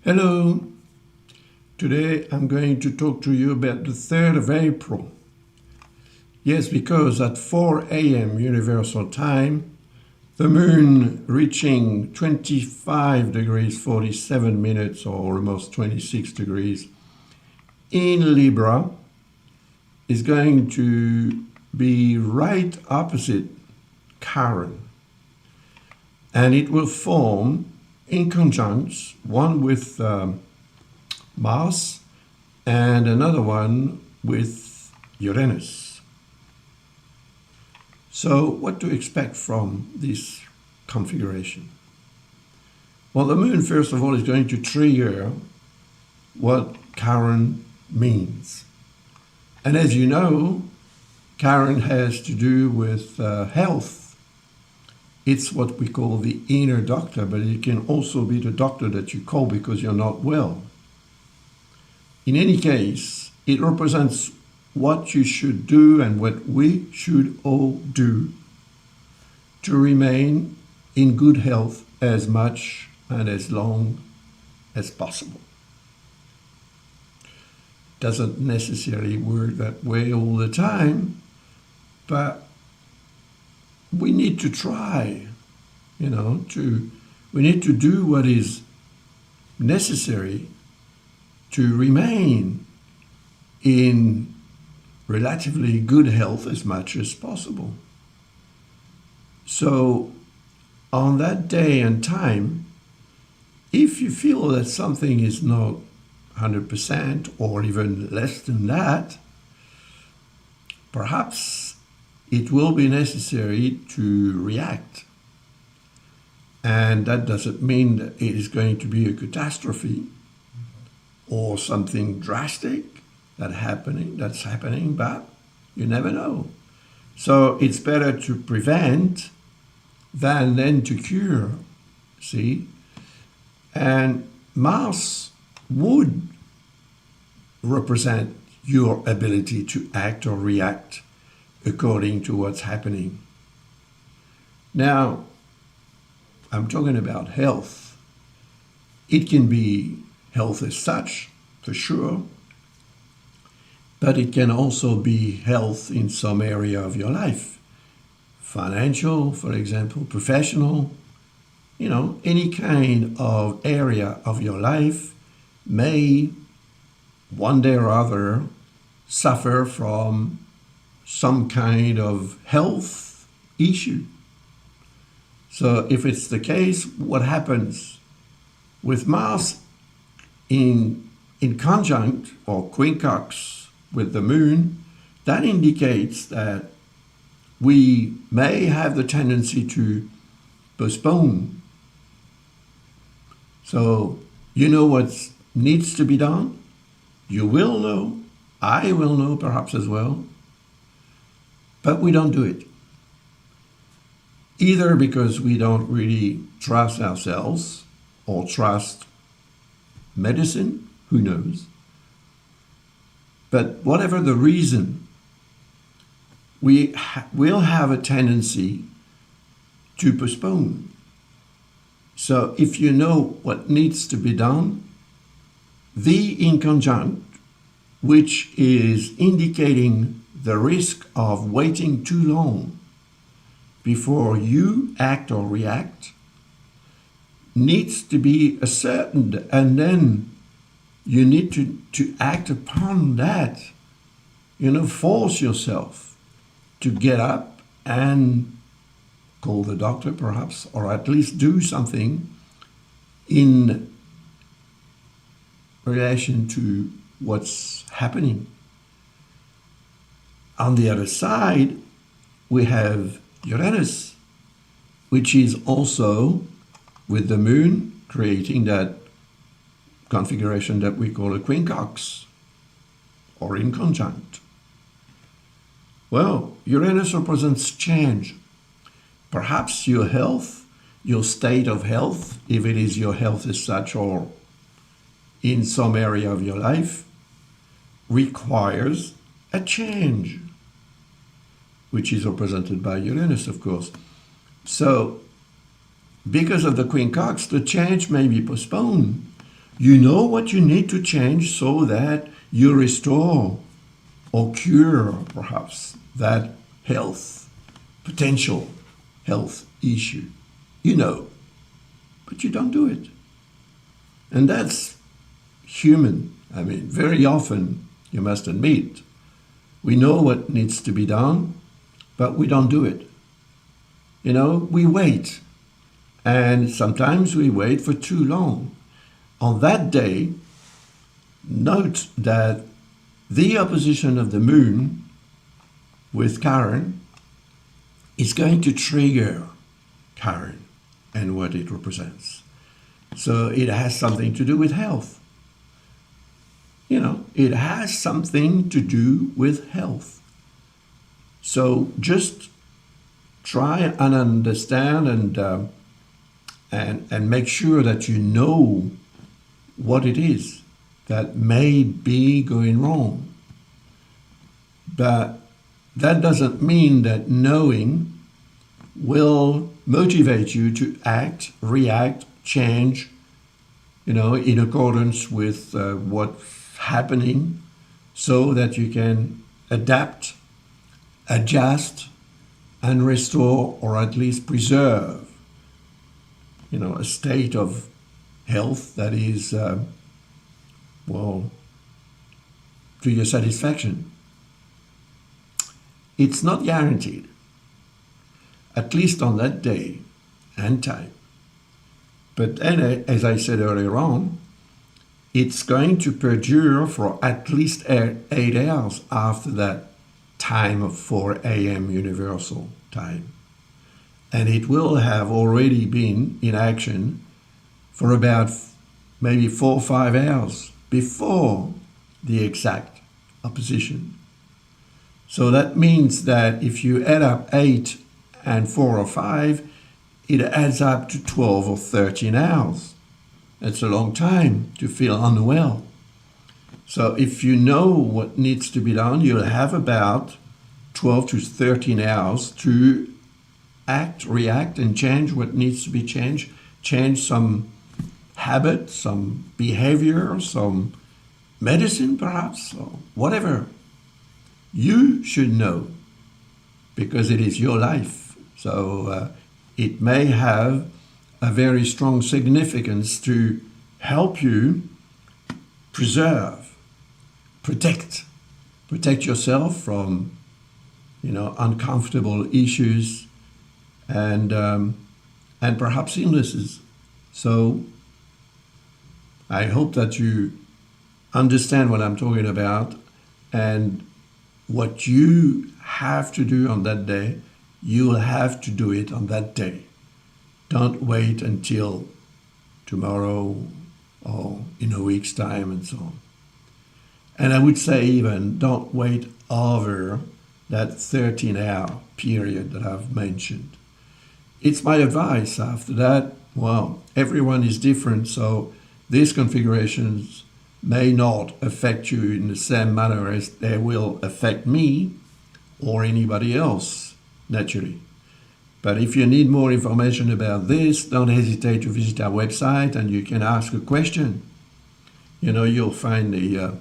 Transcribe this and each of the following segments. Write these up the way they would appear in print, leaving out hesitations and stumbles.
Hello, today I'm going to talk to you about the 3rd of April. Yes, because at 4 a.m. Universal Time, the moon reaching 25 degrees 47 minutes or almost 26 degrees in Libra is going to be right opposite Chiron. And it will form in conjuncts, one with Mars and another one with Uranus. So what to expect from this configuration? Well, the moon, first of all, is going to trigger what Chiron means. And as you know, Chiron has to do with health. It's what we call the inner doctor, but it can also be the doctor that you call because you're not well. In any case, it represents what you should do and what we should all do to remain in good health as much and as long as possible. Doesn't necessarily work that way all the time, but we need to try, we need to do what is necessary to remain in relatively good health as much as possible. So on that day and time, if you feel that something is not 100% or even less than that, perhaps it will be necessary to react. And that doesn't mean that it is going to be a catastrophe or something drastic that's happening, but you never know. So it's better to prevent than to cure, see? And Mars would represent your ability to act or react according to what's happening. Now, I'm talking about health. It can be health as such, for sure, but it can also be health in some area of your life. Financial, for example, professional, any kind of area of your life may one day or other suffer from some kind of health issue. So if it's the case, what happens? With Mars in conjunct or quincunx with the moon, that indicates that we may have the tendency to postpone. So you know what needs to be done. You will know. I will know perhaps as well. But we don't do it. Either because we don't really trust ourselves or trust medicine, who knows. But whatever the reason, we will have a tendency to postpone. So if you know what needs to be done, the inconjunct, which is indicating the risk of waiting too long before you act or react, needs to be ascertained, and then you need to act upon that. Force yourself to get up and call the doctor perhaps, or at least do something in relation to what's happening. On the other side, we have Uranus, which is also with the moon creating that configuration that we call a quincunx or in conjunct. Well, Uranus represents change. Perhaps your health, your state of health, if it is your health as such or in some area of your life, requires a change, which is represented by Uranus, of course. So because of the quincunx, the change may be postponed. You know what you need to change so that you restore or cure perhaps that health, potential health issue. You know, but you don't do it. And that's human. I mean, very often, you must admit, we know what needs to be done, but we don't do it. You know, we wait. And sometimes we wait for too long. On that day, note that the opposition of the moon with Chiron is going to trigger Chiron and what it represents. So it has something to do with health. You know, it has something to do with health. So just try and understand and make sure that you know what it is that may be going wrong. But that doesn't mean that knowing will motivate you to act, react, change, you know, in accordance with what's happening so that you can adapt, adjust, and restore or at least preserve, you know, a state of health that is, well, to your satisfaction. It's not guaranteed, at least on that day and time. But then, as I said earlier on, it's going to perdure for at least 8 hours after that time of 4 a.m. universal time. And it will have already been in action for about maybe 4 or 5 hours before the exact opposition. So that means that if you add up 8 and 4 or 5, it adds up to 12 or 13 hours. That's a long time to feel unwell. So if you know what needs to be done, you'll have about 12 to 13 hours to act, react, and change what needs to be changed. Change some habit, some behavior, some medicine perhaps, or whatever. You should know because it is your life. So it may have a very strong significance to help you preserve, protect yourself from, you know, uncomfortable issues and perhaps illnesses. So I hope that you understand what I'm talking about and what you have to do on that day, you will have to do it on that day. Don't wait until tomorrow or in a week's time and so on. And I would say even don't wait over that 13-hour period that I've mentioned. It's my advice. After that, well, everyone is different, so these configurations may not affect you in the same manner as they will affect me or anybody else, naturally. But if you need more information about this, don't hesitate to visit our website and you can ask a question. You know, you'll find the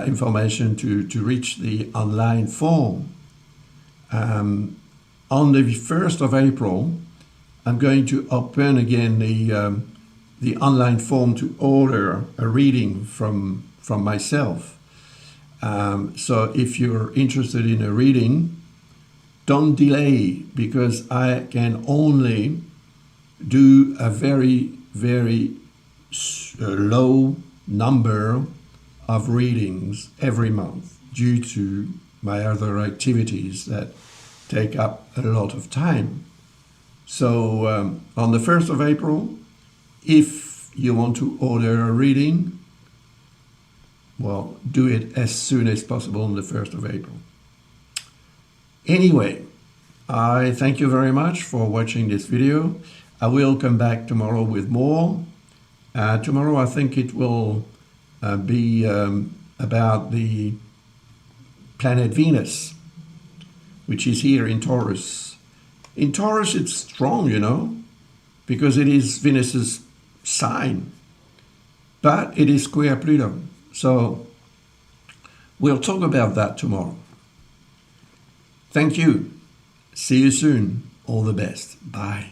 information to reach the online form. On the 1st of April, I'm going to open again the online form to order a reading from myself. So if you're interested in a reading, don't delay because I can only do a very, very low number of readings every month due to my other activities that take up a lot of time. So on the 1st of April, if you want to order a reading, well, do it as soon as possible on the 1st of April. Anyway, I thank you very much for watching this video. I will come back tomorrow with more. Tomorrow I think it will be about the planet Venus, which is here in Taurus. In Taurus it's strong, you know, because it is Venus's sign. but it is square Pluto. So we'll talk about that tomorrow. Thank you. See you soon. All the best. Bye.